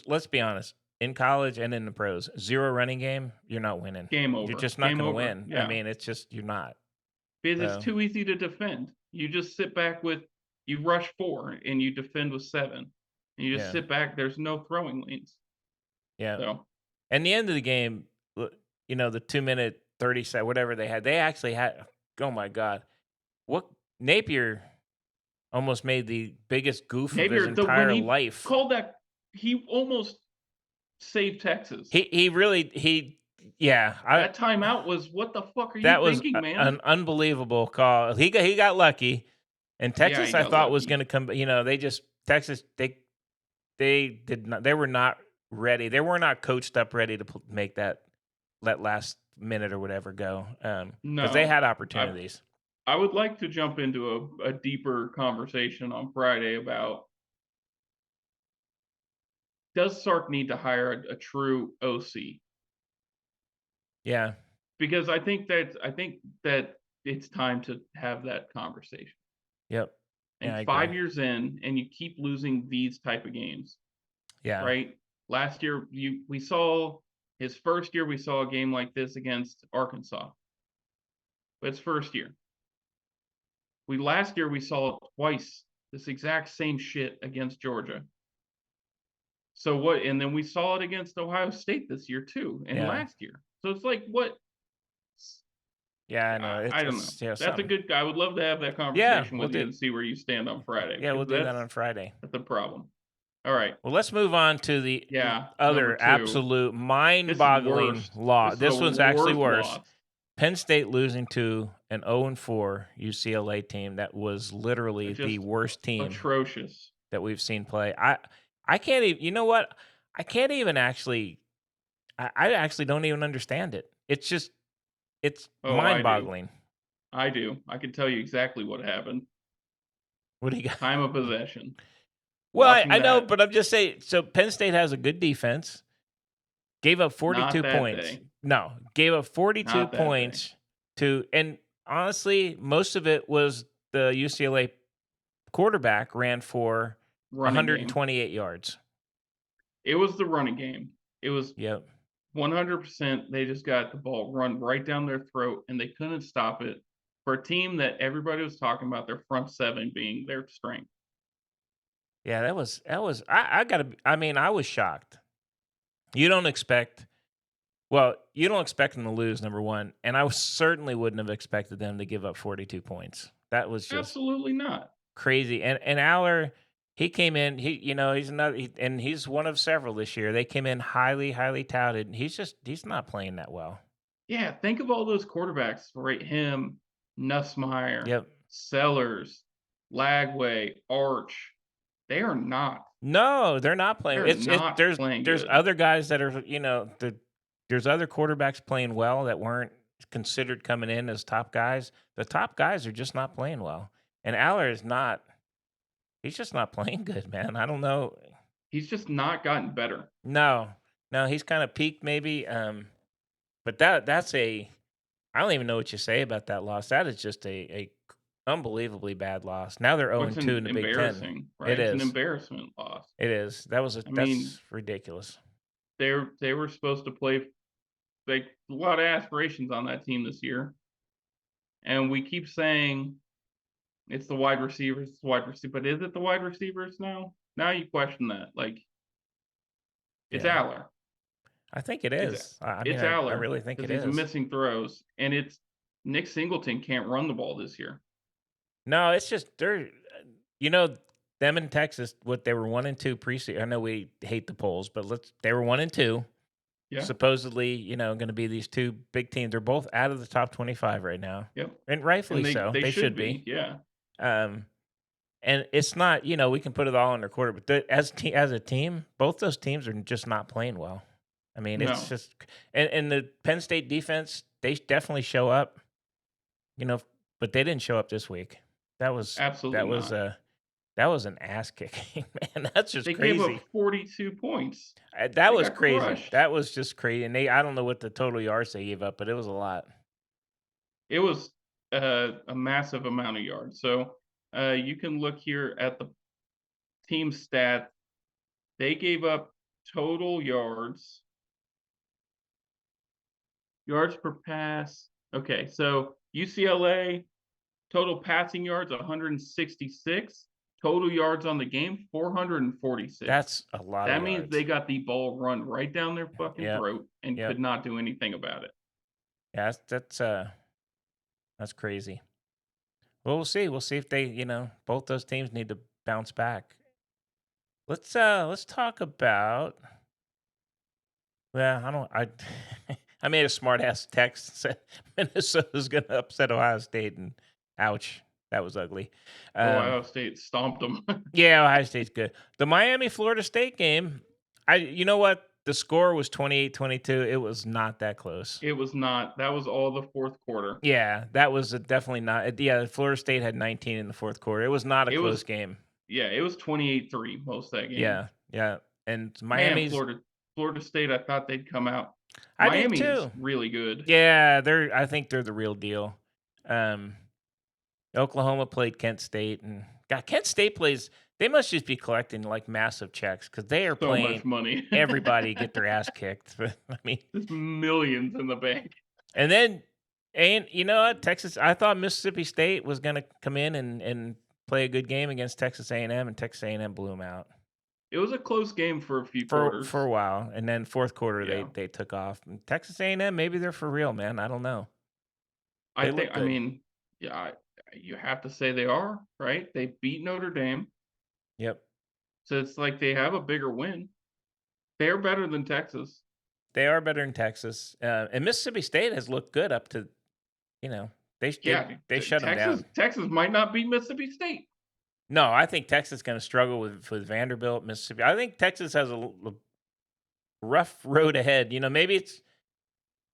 Let's be honest. In college and in the pros, zero running game, you're not winning. Game You're over. just not Game going to over. win. I Yeah, mean, it's just you're not. because it's So too easy to defend. You just sit back with you rush 4 and you defend with 7, and you just yeah. sit back. There's no throwing lanes. Yeah. So And the end of the game, the 2 minute 30 second whatever they had, they actually had. Oh my God, what Napier almost made the biggest goof of his Napier, when entire he life. called that, he almost saved Texas. He really yeah. That timeout was, what the fuck are you That was thinking, man? an unbelievable call. He got lucky, and Yeah, Texas he I got thought was lucky. going to come. They just Texas they did not. They were not ready. They were not coached up ready to make that last minute or whatever go. Because they No, had I opportunities. I would like to jump into a deeper conversation on Friday about, does Sark need to hire a true OC? Yeah. Because I think that it's time to have that conversation. Yep. Yeah, And I 5 agree. years in, and you keep losing these type of games, Yeah. right? Last year, we saw his first year. We saw a game like this against Arkansas. But it's first year. Last year we saw it twice. This exact same shit against Georgia. So what? And then we saw it against Ohio State this year too, and Yeah. last year. So it's like, what? Yeah, I know. I don't know. That's a Something. good. I would love to have that Yeah, conversation we'll with you do. and see where you stand on Friday, Yeah, we'll because do that on Friday. that's a problem. All right. Well, let's move on to the Yeah, number other 2. absolute This is mind-boggling worst. law. This is a This one's actually worse worse. loss. Penn State losing to an 0-4 UCLA team that was literally the Just worst team atrocious. that we've seen play. I can't even. You know what? I can't even actually. I actually don't even understand it. It's Oh, I do. mind-boggling. I do. I can tell you exactly what happened. What do you got? Time of possession. Well, Watching I know, that, but I'm just saying. So Penn State has a good defense. Gave up not 42 that points. day. No, gave up 42 Not that day. points to, and honestly, most of it was the UCLA quarterback ran for Running game. 128 yards. It was the running game. It was Yep. 100%. They just got the ball run right down their throat, and they couldn't stop it for a team that everybody was talking about their front seven being their strength. Yeah, I gotta I mean, I was shocked. You don't expect well, you don't expect them to lose, number one, and certainly wouldn't have expected them to give up 42 points. That was just Absolutely not. crazy. And Aller, he came in. He's another, and he's one of several this year. They came in highly, highly touted. And he's not playing that well. Yeah, think of all those quarterbacks, right? Him, Nussmeier, Yep. Sellers, Lagway, Arch. They are not. No, they're not playing. They're It's not playing there's good. other guys that are there's other quarterbacks playing well that weren't considered coming in as top guys. The top guys are just not playing well, and Aller is not. He's just not playing good, man. I don't know. He's just not gotten better. No, no, he's kind of peaked maybe. But that's a I don't even know what you say about that loss. That is just a unbelievably bad loss. Now they're Oh, 0 it's and 2 in the Big Ten. embarrassing, It right? It's an is. embarrassment loss. It is. I mean, That's ridiculous. they were supposed to play like a lot of aspirations on that team this year, and we keep saying it's the wide receivers, it's the wide receiver, but is it the wide receivers now? Now you question that. Like it's Yeah. Aller. I think it It's is. I mean, it's I Aller really think because it he's is. missing throws, and it's Nick Singleton can't run the ball this year. No, it's just they're you know them in Texas. What they were 1 and 2 preseason. I know we hate the polls, but they were 1 and 2. Yeah. Supposedly, going to be these two big teams. They're both out of the top 25 right now, Yep. and rightfully And so. they They should should be. be. Yeah. Um, And it's not, we can put it all in their quarter, but as a team, both those teams are just not playing well. I mean, it's No. just and the Penn State defense, they definitely show up, you know, but they didn't show up this week. That was Absolutely that was not. a that was an ass kicking, man. That's just They gave up crazy. 42 points. That They was got crazy. crushed. That was just crazy. And I don't know what the total yards they gave up, but it was a lot. It was a massive amount of yards. So you can look here at the team stat. They gave up total yards per pass. Okay, so UCLA total passing yards 166, total yards on the game 446. That's a lot of That means they yards. got the ball run right down their fucking Yep. throat and Yep. could not do anything about it. Yeah, that's crazy. Well, we'll see. We'll see if they, both those teams need to bounce back. Let's talk about. Well, I don't. I made a smart ass text said Minnesota's going to upset Ohio State, and ouch, that was ugly. Ohio State stomped them. Yeah, Ohio State's good. The Miami Florida State game, you know what? The score was 28-22. It was not that close. It was not. That was all the fourth quarter. Yeah, that was definitely not. Yeah, Florida State had 19 in the fourth quarter. It was not a It close was game. yeah, it was 28-3 most of that game. Yeah, yeah. And Man, Miami's Florida State, I thought they'd come out. I did Miami is too. really good. Yeah, I think they're the real deal. Um, Oklahoma played Kent State, and God, Kent State plays. They must just be collecting like massive checks because they are So much playing money. everybody get their ass kicked. I mean, There's millions in the bank. and then and you know what, Texas. I thought Mississippi State was going to come in and play a good game against Texas A&M, and Texas A&M blew them out It was a close game for a few for quarters. a while, and then fourth quarter Yeah. they took off. And Texas A&M, maybe they're for real, man. I don't know. I They think look I good. mean, yeah, you have to say they are, right? They beat Notre Dame. Yep. So it's like they have a bigger win. They're better than Texas. They are better in Texas, and Mississippi State has looked good up to you know they Yeah, they shut them Texas down. Texas might not beat Mississippi State. No, I think Texas is going to struggle with Vanderbilt, Mississippi. I think Texas has a rough road ahead. Maybe it's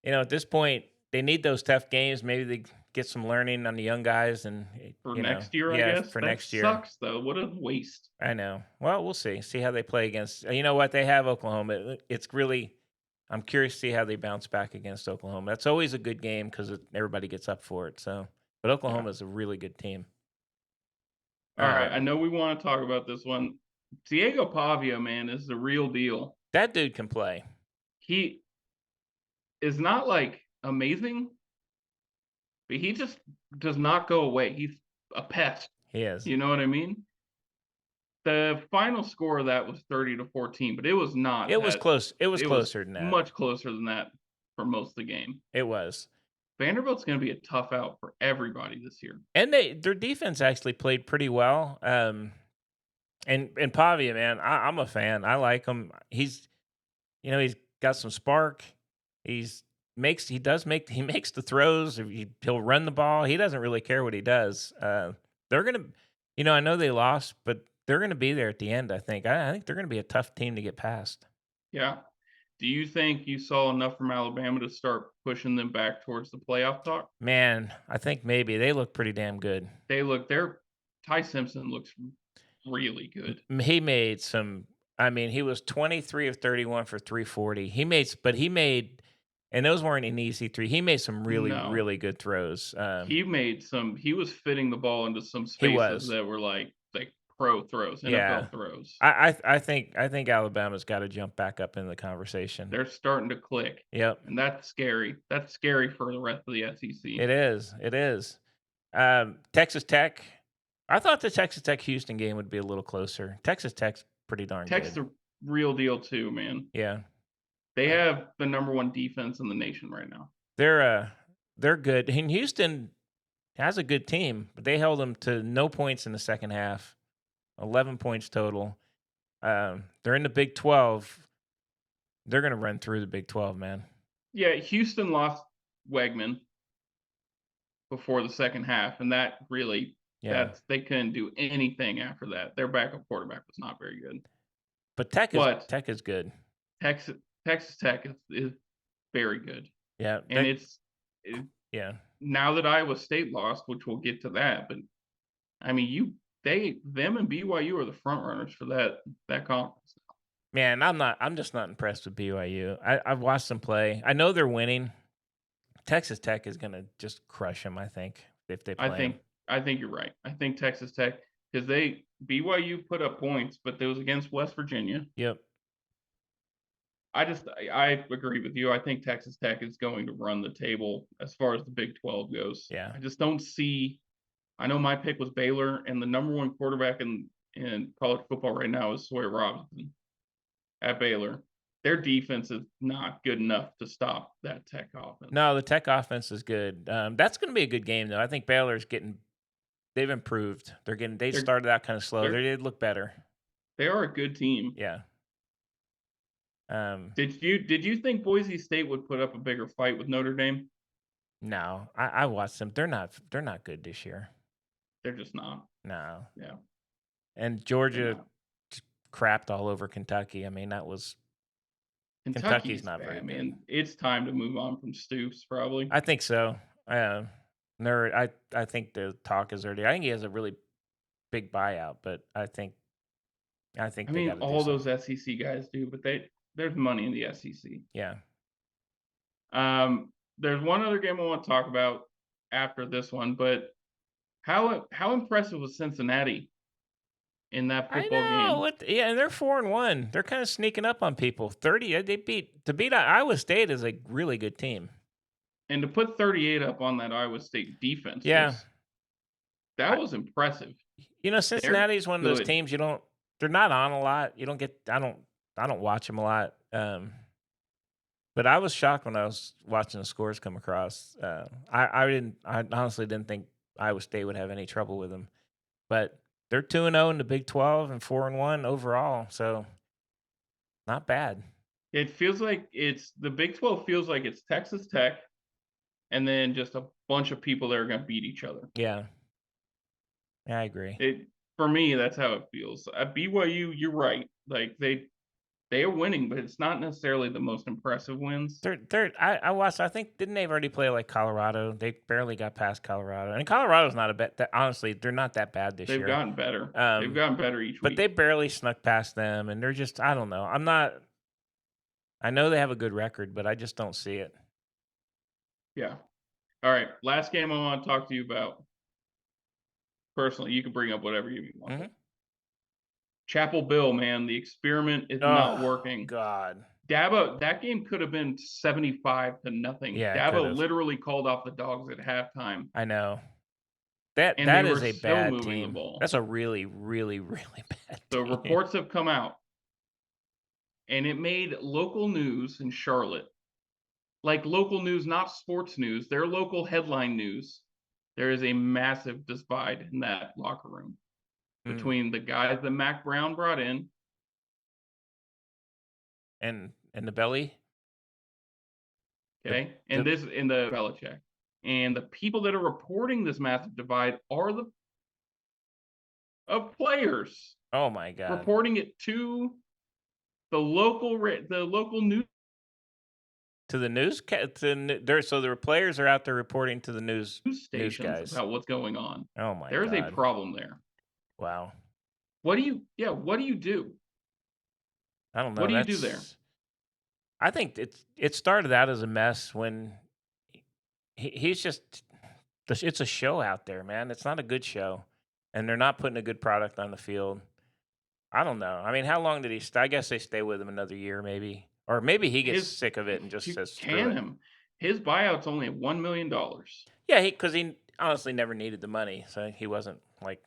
at this point they need those tough games. Maybe they get some learning on the young guys, and For next year, I yeah, guess. for That next year. sucks, though. What a waste. I know. Well, we'll see. See how they play against. You know what? They have Oklahoma. It's really. I'm curious to see how they bounce back against Oklahoma. That's always a good game because everybody gets up for it. So, but Yeah. Oklahoma is a really good team. All right. I Um, know we want to talk about this one. Diego Pavia, man, is the real deal. that dude can play. He is not like amazing, but he just does not go away. He's a pest. He is. You know what I mean? The final score of that was 30-14, but it was not It was that. close. It was It was closer than that. much closer than that for most of the game. It was. Vanderbilt's going to be a tough out for everybody this year. And their defense actually played pretty well. And Pavia, man, I'm a fan. I like him. He's got some spark. He makes the throws. He'll run the ball. He doesn't really care what he does. They're gonna, I know they lost, but they're gonna be there at the end. I think. I think they're gonna be a tough team to get past. Yeah. Do you think you saw enough from Alabama to start pushing them back towards the playoff talk? Man, I think maybe they look pretty damn good. Ty Simpson looks really good. He made some. I mean, he was 23 of 31 for 340. And those weren't an easy three. He made some really, No. really good throws. He was fitting the ball into some He spaces was. that were like pro throws, Yeah. NFL throws. I think Alabama's got to jump back up in the conversation. They're starting to click. Yep. And that's scary. That's scary for the rest of the SEC. It is. It is. Texas Tech. I thought the Texas Tech Houston game would be a little closer. Texas Tech's pretty darn Tech's good. the real deal too, man. Yeah. They have the number one defense in the nation right now. They're good. And Houston has a good team, but they held them to no points in the second half. 11 points total. They're in the Big 12. They're going to run through the Big 12, man. Yeah, Houston lost Wegman before the second half, and that really they couldn't do anything after that. Their backup quarterback was not very good. But Tech is good. Texas Tech is very good. Yeah. And yeah. Now that Iowa State lost, which we'll get to that, but I mean them and BYU are the front runners for that conference. Man, I'm just not impressed with BYU. I've watched them play. I know they're winning. Texas Tech is gonna just crush them, I think, if they play. I think you're right. I think Texas Tech, because BYU put up points, but it was against West Virginia. Yep. I agree with you. I think Texas Tech is going to run the table as far as the Big 12 goes. Yeah. I just don't see. I know my pick was Baylor, and the number one quarterback in college football right now is Sawyer Robinson at Baylor. Their defense is not good enough to stop that Tech offense. No, the Tech offense is good. That's going to be a good game, though. I think Baylor's they've improved. They started out kind of slow. They did look better. They are a good team. Yeah. Did you think Boise State would put up a bigger fight with Notre Dame? No, I watched them. They're not good this year. They're just not. No. Yeah. And Georgia crapped all over Kentucky. I mean, Kentucky's not very good. It's time to move on from Stoops, probably. I think so. I think the talk is already. I think he has a really big buyout, but I think all those SEC guys do, but there's money in the SEC. Yeah. There's one other game I want to talk about after this one, but how impressive was Cincinnati in that football game? Yeah, and they're 4-1. They're kind of sneaking up on people. 30. They beat Iowa State is a really good team. And to put 38 up on that Iowa State defense, that was impressive. Cincinnati's one of those teams they're not on a lot. You don't get. I don't watch them a lot. But I was shocked when I was watching the scores come across. I honestly didn't think Iowa State would have any trouble with them. But they're 2-0 in the Big 12 and 4-1 overall, so not bad. It feels like it's the Big 12 feels like it's Texas Tech and then just a bunch of people that are gonna beat each other. Yeah. Yeah, I agree. It for me, that's how it feels. At BYU, you're right. Like they are winning, but it's not necessarily the most impressive wins. They're I watched, I think, didn't they already play, like, Colorado? They barely got past Colorado, and Colorado's not a bad that honestly, they're not that bad this They've year. gotten better. They've Um, gotten better each but they week. barely snuck past them, and they're just I don't know. I know they have a good record, but I just don't see it. Yeah. All right. Last game I want to talk to you about. Personally, you can bring up whatever you want. Mhm. But Chapel Bill, man, the experiment is not Oh, working. god. Dabo, that game could have been 75 to nothing. Yeah, it Dabo could've. literally called off the dogs at halftime, I know. That and they that were is a still bad moving the team. ball. That's a really, really, really bad So team. reports have come out, and it made local news in Charlotte, like local news, not sports news, their local headline news. There is a massive divide in that locker room Mm. between the guys that Mac Brown brought in. And the belly? The Okay, and the this in the Belichick, and the people that are reporting this massive divide are the of players Oh my god. reporting it to the local news To the news ca to n there so the players are out there reporting to the news stations guys. about what's going on. Oh my There is a god. problem there. Wow. What do you do? I don't What know, do you do there? that's I think it started out as a mess when he's just it's a show out there, man. It's not a good show, and they're not putting a good product on the field. I don't know. I mean, how long did he stay? I guess they stay with him another year maybe, or maybe he gets His sick of it and just you says, "Screw can it." him. His buyout's only at $1 million. Yeah, because he honestly never needed the money, so he wasn't like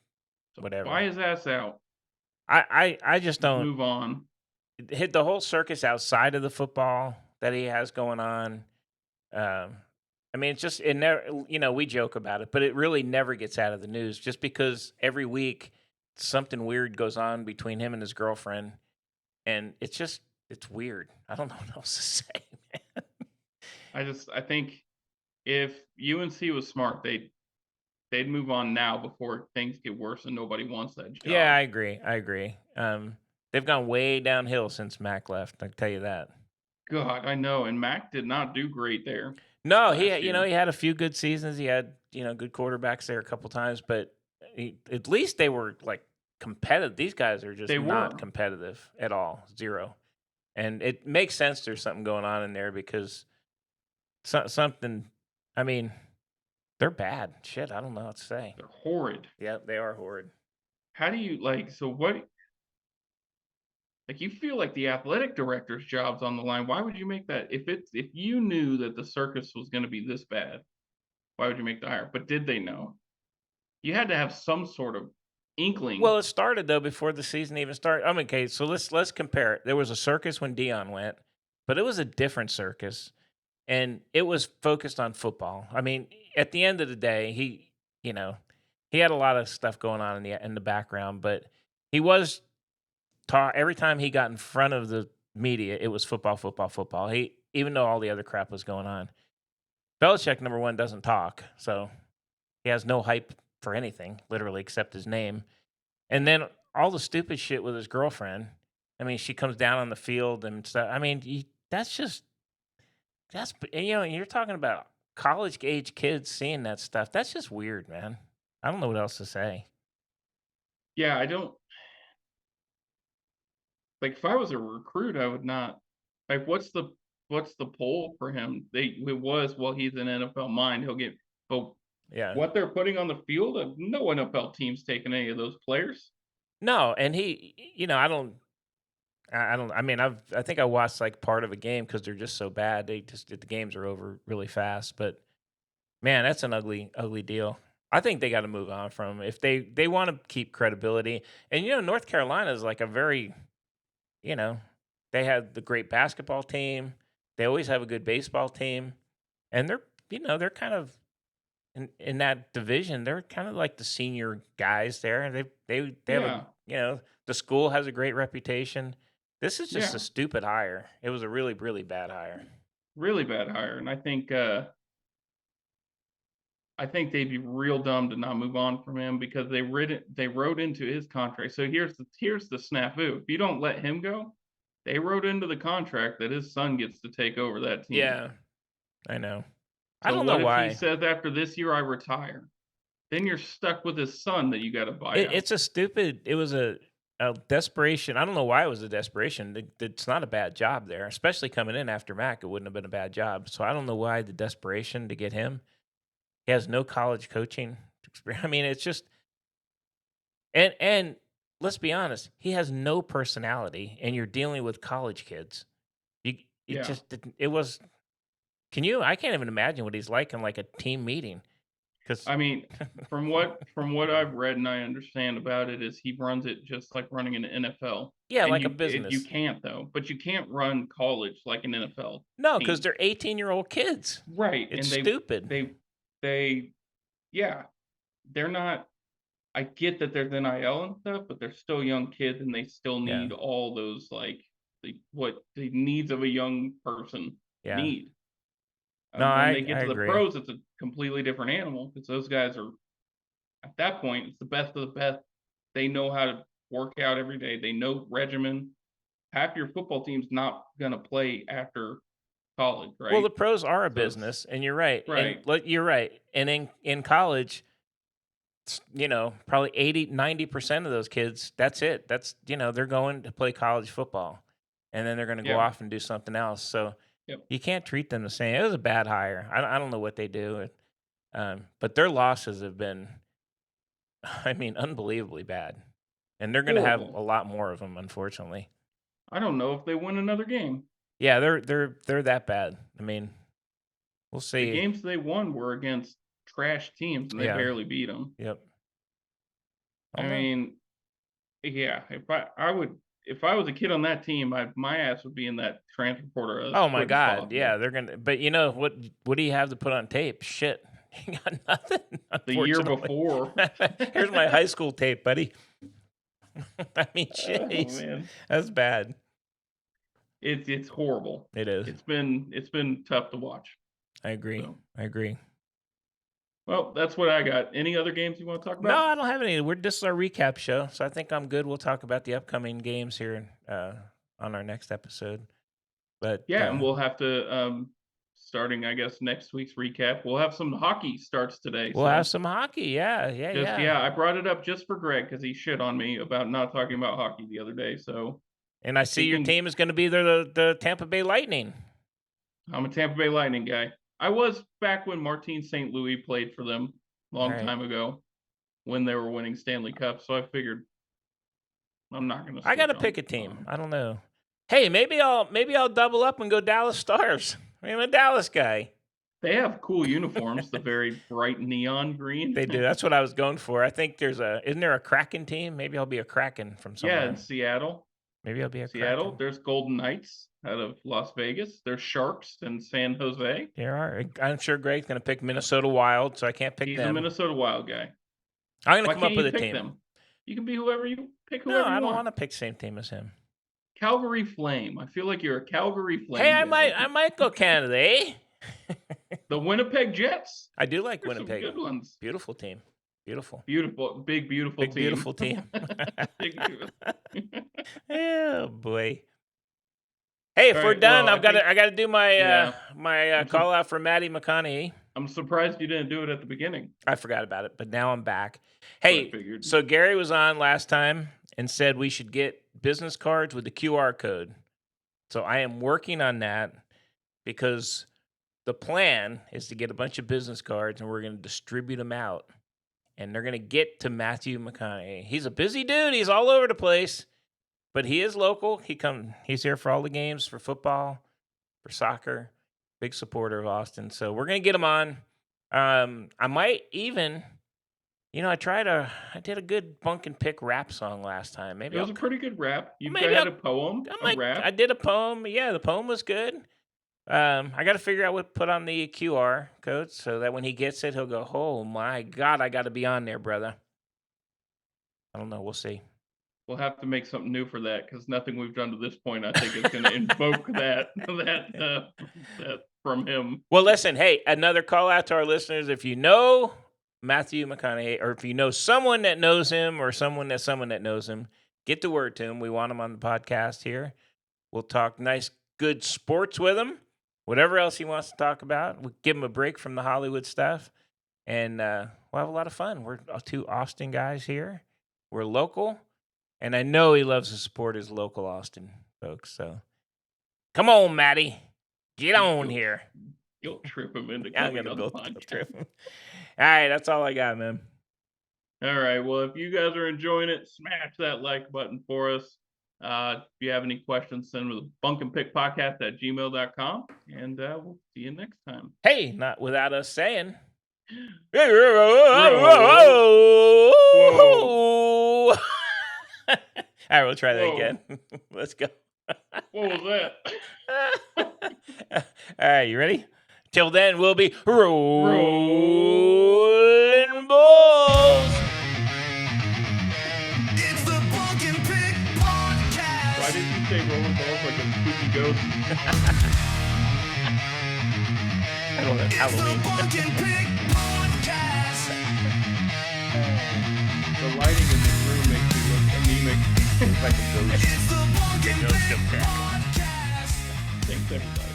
So buy whatever. his ass out. I just Just don't move on. hit the whole circus outside of the football that he has going on. Um, I mean, it's just it never. We joke about it, but it really never gets out of the news. Just because every week something weird goes on between him and his girlfriend, and it's weird. I don't know what else to say, man. I think if UNC was smart, they'd move on now before things get worse and nobody wants that Yeah, job. I agree. I agree. They've gone way downhill since Mac left. I can tell you that. God, I know, and Mac did not do great there No, last year. he had a few good seasons. He had good quarterbacks there a couple times, but at least they were like competitive. These guys are just They not were. competitive at all. Zero. And it makes sense there's something going on in there because something. I mean, they're bad. Shit, I don't know what to say. They're horrid. Yeah, they are horrid. How do you so what like you feel like the athletic director's job's on the line. Why would you make that if you knew that the circus was gonna be this bad, why would you make the hire? But did they know? You had to have some sort of inkling. Well, it started though before the season even started. I mean, okay, so let's compare it. There was a circus when Dion went, but it was a different circus, and it was focused on football. I mean, at the end of the day, you know, he had a lot of stuff going on in the background, but he was taught every time he got in front of the media, it was football, football, football. He even though all the other crap was going on. Belichick, number one, doesn't talk, so he has no hype for anything, literally, except his name. And then all the stupid shit with his girlfriend. I mean, she comes down on the field and stuff. I mean, that's just you're talking about college age kids seeing that stuff. That's just weird, man. I don't know what else to say. Yeah, I don't like if I was a recruit, I would not like what's the poll for him? It was well, he's an NFL mind, he'll get but Yeah. what they're putting on the field, no NFL team's taking any of those players. No, and I don't. I don't. I mean, I think I watched like part of a game because they're just so bad. The games are over really fast. But man, that's an ugly, ugly deal. I think they got to move on from him if they want to keep credibility. And North Carolina is like a very you know, they have the great basketball team. They always have a good baseball team, and they're kind of in that division, they're kind of like the senior guys there, and they have a Yeah, the school has a great reputation. This is just a yeah, stupid hire. It was a really really bad hire. really bad hire, and I think they'd be real dumb to not move on from him because they wrote into his contract. So here's the snafu. If you don't let him go, they wrote into the contract that his son gets to take over that team. Yeah, I know. I So don't know what if he why. says after this year I retire? Then you're stuck with his son that you got to buy out. It's a stupid. It was a desperation. I don't know why it was a desperation. It's not a bad job there, especially coming in after Mac. It wouldn't have been a bad job. So I don't know why the desperation to get him. He has no college coaching experience. I mean, it's just and let's be honest, he has no personality, and you're dealing with college kids. You it Yeah. just didn't. It was. Can you? I can't even imagine what he's like in like a team meeting. Because I mean, from what I've read and I understand about it is he runs it just like running an NFL. yeah, And like a you business. can't though, but you can't run college like an NFL No, because team. they're 18-year-old kids. Right. It's And stupid. they yeah, they're not I get that there's NIL and stuff, but they're still young kids and they still Yeah, need all those like what the needs of a young person yeah. need. No, When they I get to the agree. pros, it's a completely different animal because those guys are at that point, it's the best of the best. They know how to work out every day. They know regimen. Half your football team's not gonna play after college, Well, right? the pros are a So it's business, and you're right. And right. you're right. And in college, probably 80-90% of those kids, that's it. That's they're going to play college football, and then they're going to go Yeah. off and do something else. So Yep. you can't treat them the same. It was a bad hire. I don't know what they do, but their losses have been, I mean, unbelievably bad, and they're going to have a Horrible. lot more of them, unfortunately. I don't know if they win another game. Yeah, they're that bad. I mean, we'll The see. games they won were against trash teams and they Yeah. barely beat them. Yep. Oh I no. mean, yeah, if I was a kid on that team, my ass would be in that transfer portal as Oh my quick as God. Yeah, possible. they're gonna. But you know what? What do you have to put on tape? Shit, you got nothing. The year Unfortunately, before. here's my high school tape, buddy. I mean, Oh jeez, man. that's bad. It's horrible. It is. It's been tough to watch. I agree. So, I agree. well, that's what I got. Any other games you want to talk No, about? I don't have any. This is our recap show, so I think I'm good. We'll talk about the upcoming games here on our next episode. But Yeah, and we'll have to starting I guess next week's recap. We'll have some hockey starts today. we'll have So some hockey. Yeah, yeah, just yeah. yeah, I brought it up just for Greg because he shit on me about not talking about hockey the other day. So And I see he your can. team is going to be the Tampa Bay Lightning. I'm a Tampa Bay Lightning guy. I was back when Martin St. Louis played for them a All long right. time ago when they were winning Stanley Cups. So I figured I'm not going to I got switch to pick a on team. 'em. I don't know. Hey, maybe I'll double up and go Dallas Stars. I'm a Dallas guy. They have cool uniforms, the very bright neon green. They do. That's what I was going for. I think isn't there a Kraken team? Maybe I'll be a Kraken from Yeah, in somewhere. Seattle. Maybe I'll be a Seattle, Kraken. there's Golden Knights out of Las Vegas. There's Sharks in San Jose. There are. I'm sure Greg's going to pick Minnesota Wild, so I can't pick He's a them. Minnesota Wild guy. I'm going to Why come can't up with you a pick team. them? You can be whoever you pick No, whoever I you don't want want. to pick same team as him. Calgary Flame. I feel like you're a Calgary Hey, Flame I guy. might go Canada, eh? The Winnipeg Jets. I do like There's some Winnipeg. good ones. Beautiful team. Beautiful. Beautiful, big beautiful Big team. beautiful team. Big, beautiful. Oh boy. Hey, All if we're right. Well, done, I got to do my yeah. I'm call out for Maddie McConaughey. I'm surprised you didn't do it at the beginning. I forgot about it, but now I'm back. So I Hey, figured. so Gary was on last time and said we should get business cards with the QR code. So I am working on that because the plan is to get a bunch of business cards and we're going to distribute them out. And they're going to get to Matthew McConaughey. He's a busy dude. He's all over the place. But he is local. He's here for all the games, for football, for soccer. Big supporter of Austin. So we're gonna get him on. I might even, I did a good bunk and pick rap song last time. It was a pretty good rap. You maybe had a poem, I a might, I rap. did a poem. Yeah, the poem was good. I got to figure out what to put on the QR code so that when he gets it, he'll go, "Oh my God, I got to be on there, brother." I don't know. We'll see. We'll have to make something new for that because nothing we've done to this point, I think, is going to invoke that that from him. Well, listen, hey, another call out to our listeners. If you know Matthew McConaughey, or if you know someone that knows him, or someone that knows him, get the word to him. We want him on the podcast here. We'll talk nice, good sports with him. Whatever else he wants to talk about, we'll give him a break from the Hollywood stuff, and we'll have a lot of fun. We're two Austin guys here. We're local, and I know he loves to support his local Austin folks. So come on, Matty. Get on here. You'll trip him into I'm coming gonna on the build podcast. trip him. All right, that's all I got, man. All right. Well, if you guys are enjoying it, smash that like button for us. If you have any questions, send them to bunkandpickpodcast@gmail.com, and we'll see you next time. Hey, not without us saying. Whoa. All right, we'll try that Whoa. again. Let's go. What was that? All right, you ready? Till then, we'll be rolling balls. It's the Bunk and Pick Podcast. Why did you say rolling balls like a spooky ghost? I don't know, It's the Halloween. Bunk and Pick Podcast. The lighting in this room makes me look anemic. It's like a ghost. It's the Bunk and Ghost Pick of Tech. Podcast. Thanks, everybody.